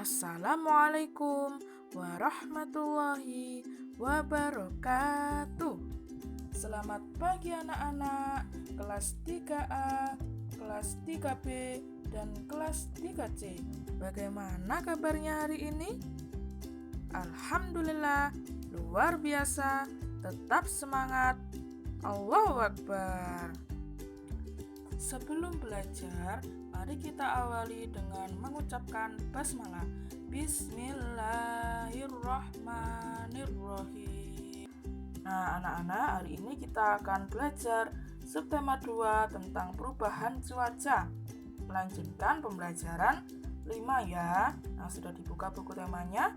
Assalamualaikum warahmatullahi wabarakatuh. Selamat pagi anak-anak kelas 3A, kelas 3B, dan kelas 3C. Bagaimana kabarnya hari ini? Alhamdulillah, luar biasa. Tetap semangat. Allahu Akbar. Sebelum belajar, mari kita awali dengan mengucapkan basmalah. Bismillahirrahmanirrahim. Nah, anak-anak, hari ini kita akan belajar subtema 2 tentang perubahan cuaca. Melanjutkan pembelajaran 5 ya. Nah, sudah dibuka buku temanya.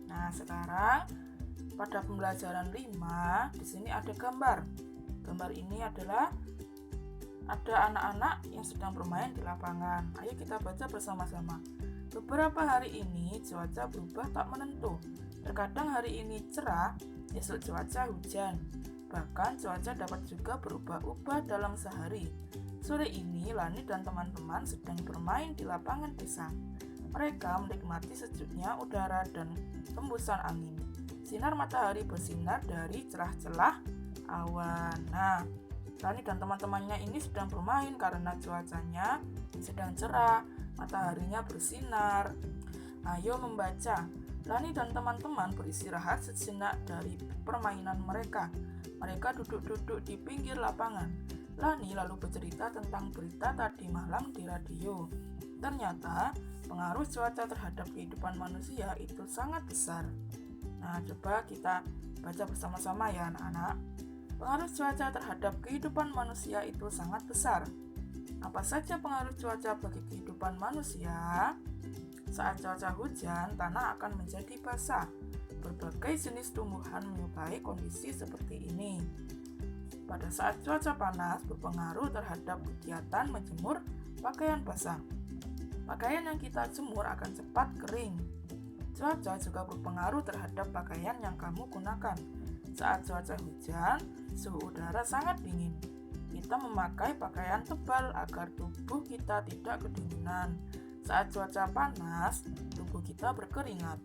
Nah, sekarang pada pembelajaran 5, di sini ada gambar. Gambar ini adalah ada anak-anak yang sedang bermain di lapangan. Ayo kita baca bersama-sama. Beberapa hari ini cuaca berubah tak menentu. Terkadang hari ini cerah, esok cuaca hujan. Bahkan cuaca dapat juga berubah-ubah dalam sehari. Sore ini Lani dan teman-teman sedang bermain di lapangan desa. Mereka menikmati sejuknya udara dan hembusan angin. Sinar matahari bersinar dari celah-celah awan. Nah, Lani dan teman-temannya ini sedang bermain karena cuacanya sedang cerah, mataharinya bersinar. Ayo membaca. Lani dan teman-teman beristirahat sejenak dari permainan mereka. Mereka duduk-duduk di pinggir lapangan. Lani lalu bercerita tentang berita tadi malam di radio. Ternyata pengaruh cuaca terhadap kehidupan manusia itu sangat besar. Nah, coba kita baca bersama-sama ya anak-anak. Pengaruh cuaca terhadap kehidupan manusia itu sangat besar. Apa saja pengaruh cuaca bagi kehidupan manusia? Saat cuaca hujan, tanah akan menjadi basah. Berbagai jenis tumbuhan menyukai kondisi seperti ini. Pada saat cuaca panas berpengaruh terhadap kegiatan menjemur pakaian basah. Pakaian yang kita jemur akan cepat kering. Cuaca juga berpengaruh terhadap pakaian yang kamu gunakan. Saat cuaca hujan, suhu udara sangat dingin. Kita memakai pakaian tebal agar tubuh kita tidak kedinginan. Saat cuaca panas, tubuh kita berkeringat.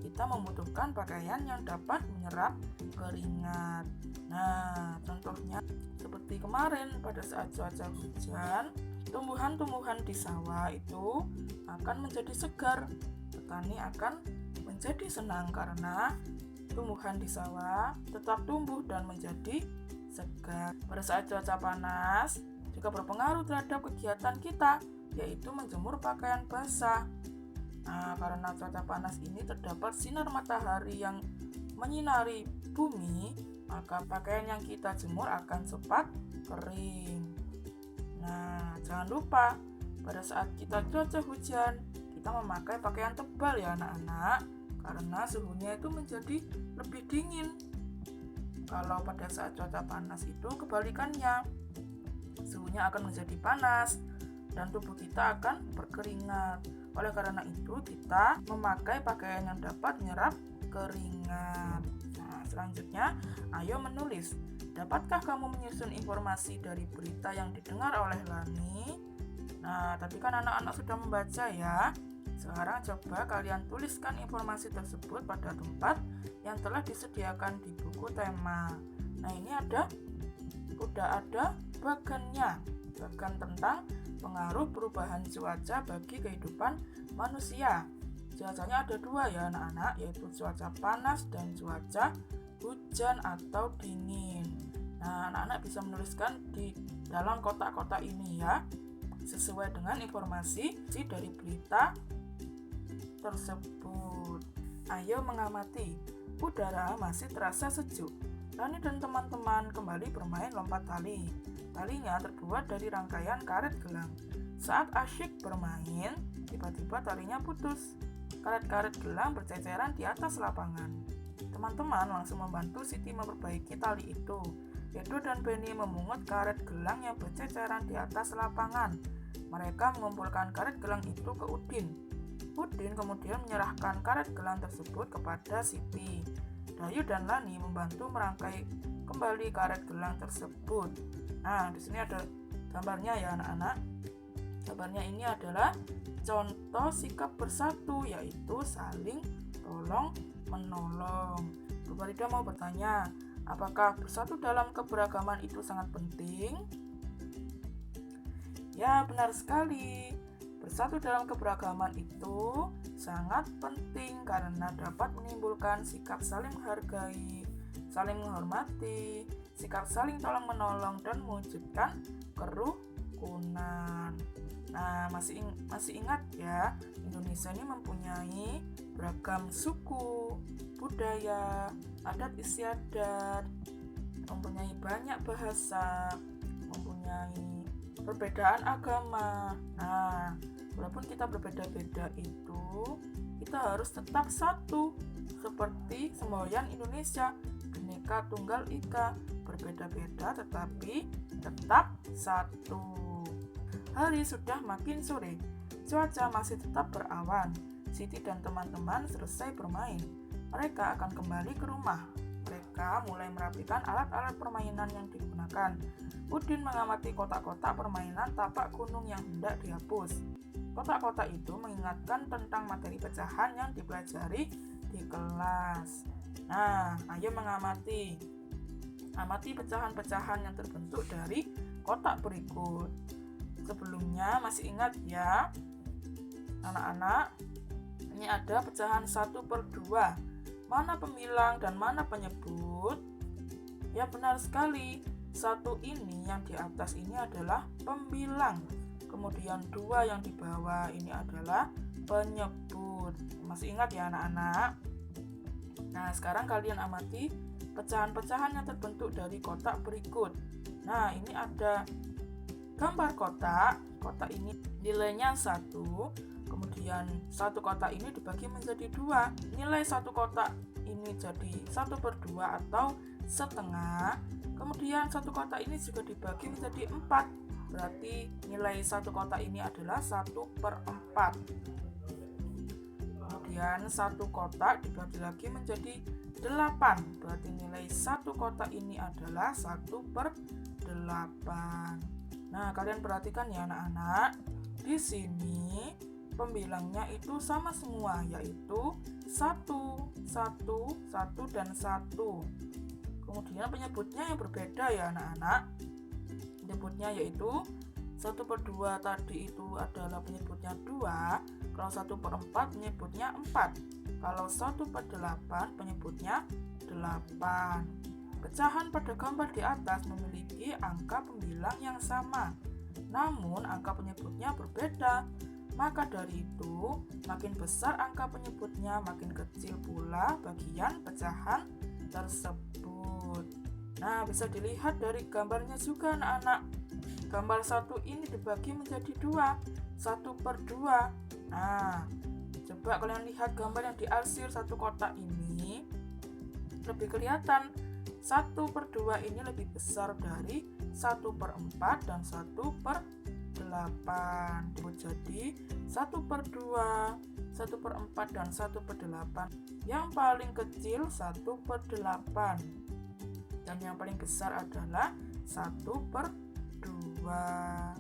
Kita membutuhkan pakaian yang dapat menyerap keringat. Nah, contohnya seperti kemarin pada saat cuaca hujan, tumbuhan-tumbuhan di sawah itu akan menjadi segar. Petani akan menjadi senang karena tumbuhan di sawah tetap tumbuh dan menjadi segar. Pada saat cuaca panas juga berpengaruh terhadap kegiatan kita, yaitu menjemur pakaian basah. Nah, karena cuaca panas ini terdapat sinar matahari yang menyinari bumi, maka pakaian yang kita jemur akan cepat kering. Nah, jangan lupa pada saat kita cuaca hujan, kita memakai pakaian tebal ya anak-anak, karena suhunya itu menjadi lebih dingin. Kalau pada saat cuaca panas itu kebalikannya, suhunya akan menjadi panas dan tubuh kita akan berkeringat. Oleh karena itu kita memakai pakaian yang dapat menyerap keringat. Nah, selanjutnya ayo menulis. Dapatkah kamu menyusun informasi dari berita yang didengar oleh Lani? Nah, tapi kan anak-anak sudah membaca ya. Sekarang coba kalian tuliskan informasi tersebut pada tempat yang telah disediakan di buku tema. Nah, ini udah ada bagannya. Bagan tentang pengaruh perubahan cuaca bagi kehidupan manusia. Cuacanya ada 2 ya anak-anak, yaitu cuaca panas dan cuaca hujan atau dingin. Nah, anak-anak bisa menuliskan di dalam kotak-kotak ini ya, sesuai dengan informasi dari berita tersebut. Ayo mengamati. Udara masih terasa sejuk. Lani dan teman-teman kembali bermain lompat tali. Talinya terbuat dari rangkaian karet gelang. Saat asyik bermain, tiba-tiba talinya putus. Karet-karet gelang berceceran di atas lapangan. Teman-teman langsung membantu Siti memperbaiki tali itu. Edo dan Benny memungut karet gelang yang berceceran di atas lapangan. Mereka mengumpulkan karet gelang itu ke Udin. Udin kemudian menyerahkan karet gelang tersebut kepada Siti. Dayu dan Lani membantu merangkai kembali karet gelang tersebut. Nah, di sini ada gambarnya ya anak-anak. Gambarnya ini adalah contoh sikap bersatu, yaitu saling tolong menolong. Bu Farida mau bertanya, apakah bersatu dalam keberagaman itu sangat penting? Ya, benar sekali. Bersatu dalam keberagaman itu sangat penting karena dapat menimbulkan sikap saling menghargai, saling menghormati, sikap saling tolong menolong, dan mewujudkan kerukunan. Nah, masih ingat ya, Indonesia ini mempunyai beragam suku, budaya, adat istiadat, mempunyai banyak bahasa, mempunyai perbedaan agama. Nah, walaupun kita berbeda-beda itu, kita harus tetap satu. Seperti semboyan Indonesia, Bhinneka Tunggal Ika, berbeda-beda tetapi tetap satu. Hari sudah makin sore, cuaca masih tetap berawan. Siti dan teman-teman selesai bermain. Mereka akan kembali ke rumah. Mereka mulai merapikan alat-alat permainan yang digunakan. Udin mengamati kotak-kotak permainan tapak gunung yang hendak dihapus. Kotak-kotak itu mengingatkan tentang materi pecahan yang dipelajari di kelas. Nah, ayo mengamati. Amati pecahan-pecahan yang terbentuk dari kotak berikut. Sebelumnya masih ingat ya, anak-anak, ini ada pecahan 1/2. Mana pembilang dan mana penyebut? Ya, benar sekali. 1 ini yang di atas ini adalah pembilang. Kemudian 2 yang di bawah ini adalah penyebut. Masih ingat ya anak-anak? Nah, sekarang kalian amati pecahan-pecahan yang terbentuk dari kotak berikut. Nah, ini ada gambar kotak. Kotak ini nilainya 1. Kemudian satu kotak ini dibagi menjadi 2. Nilai satu kotak ini jadi 1/2 atau setengah. Kemudian satu kotak ini juga dibagi menjadi 4. Berarti nilai satu kotak ini adalah 1/4. Kemudian satu kotak dibagi lagi menjadi 8. Berarti nilai satu kotak ini adalah 1/8. Nah, kalian perhatikan ya anak-anak. Di sini pembilangnya itu sama semua, yaitu 1, 1, 1, dan 1. Kemudian penyebutnya yang berbeda ya anak-anak. Penyebutnya yaitu 1/2 tadi itu adalah penyebutnya 2. Kalau 1/4 penyebutnya 4. Kalau 1/8 penyebutnya 8. Pecahan pada gambar di atas memiliki angka pembilang yang sama, namun angka penyebutnya berbeda. Maka dari itu, makin besar angka penyebutnya, makin kecil pula bagian pecahan tersebut. Nah, bisa dilihat dari gambarnya juga anak-anak. Gambar 1 ini dibagi menjadi 2, 1/2. Nah, coba kalian lihat gambar yang diarsir satu kotak ini. Lebih kelihatan 1/2 ini lebih besar dari 1/4 dan 1/8. Jadi 1/2, 1/4 dan 1/8. Yang paling kecil 1/8. Dan yang paling besar adalah 1/2.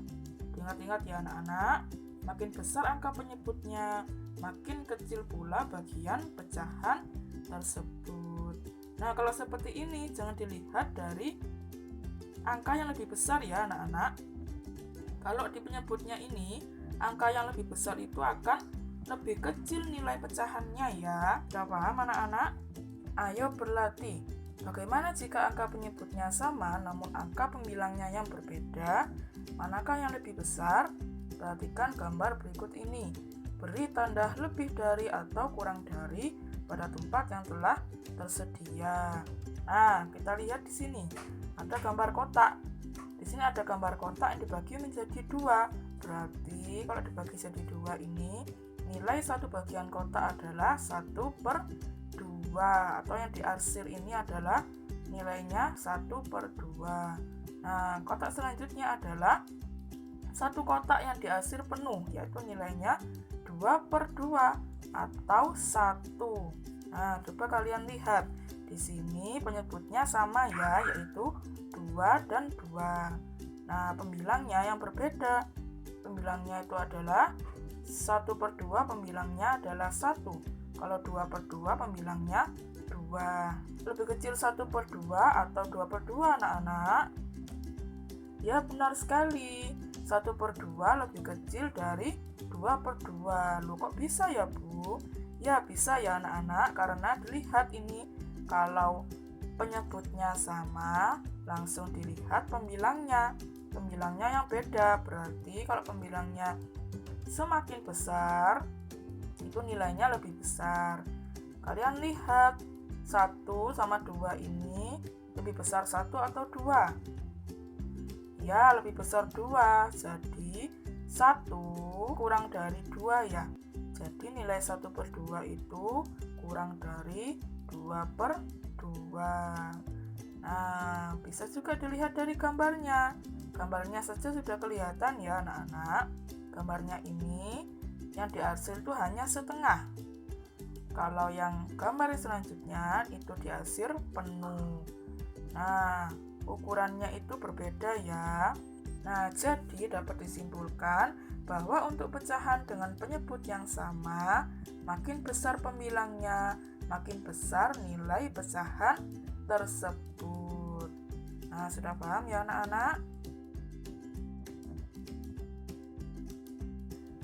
Ingat-ingat ya anak-anak, makin besar angka penyebutnya, makin kecil pula bagian pecahan tersebut. Nah, kalau seperti ini jangan dilihat dari angka yang lebih besar ya anak-anak. Kalau di penyebutnya ini, angka yang lebih besar itu akan lebih kecil nilai pecahannya ya. Sudah paham anak-anak? Ayo berlatih. Bagaimana jika angka penyebutnya sama namun angka pembilangnya yang berbeda? Manakah yang lebih besar? Perhatikan gambar berikut ini. Beri tanda lebih dari atau kurang dari pada tempat yang telah tersedia. Nah, kita lihat di sini. Ada gambar kotak. Di sini ada gambar kotak yang dibagi menjadi 2. Berarti kalau dibagi jadi 2 ini, nilai satu bagian kotak adalah 1/2. Atau yang diarsir ini adalah nilainya 1/2. Nah, kotak selanjutnya adalah satu kotak yang diarsir penuh, yaitu nilainya 2/2 atau 1. Nah, coba kalian lihat. Di sini penyebutnya sama ya, yaitu 2 dan 2. Nah, pembilangnya yang berbeda. pembilangnya itu adalah 1/2, pembilangnya adalah 1. Kalau 2/2, pembilangnya 2. Lebih kecil 1/2 atau 2/2 anak-anak? Ya, benar sekali. 1/2 lebih kecil dari 2/2. Loh, kok bisa ya, Bu? Ya, bisa ya anak-anak, karena dilihat ini. Kalau penyebutnya sama, langsung dilihat pembilangnya. Pembilangnya yang beda, berarti kalau pembilangnya semakin besar, itu nilainya lebih besar. Kalian lihat, 1 sama 2 ini lebih besar 1 atau 2? Ya, lebih besar 2. Jadi 1 kurang dari 2 ya. Jadi nilai 1/2 itu kurang dari 2/2. Nah, bisa juga dilihat dari gambarnya. Gambarnya saja sudah kelihatan ya anak-anak. Gambarnya ini yang diarsir itu hanya setengah. Kalau yang gambar selanjutnya itu diarsir penuh. Nah, ukurannya itu berbeda ya. Nah, jadi dapat disimpulkan bahwa untuk pecahan dengan penyebut yang sama, makin besar pembilangnya, makin besar nilai pecahan tersebut. Nah, sudah paham ya anak-anak?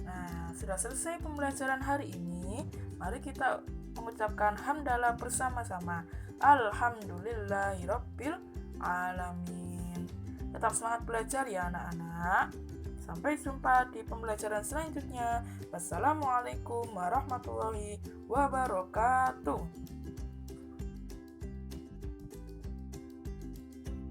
Nah, sudah selesai pembelajaran hari ini. Mari kita mengucapkan hamdalah bersama-sama. Alhamdulillahirabbil alamin. Tetap semangat belajar ya anak-anak. Sampai jumpa di pembelajaran selanjutnya. Wassalamualaikum warahmatullahi wabarakatuh.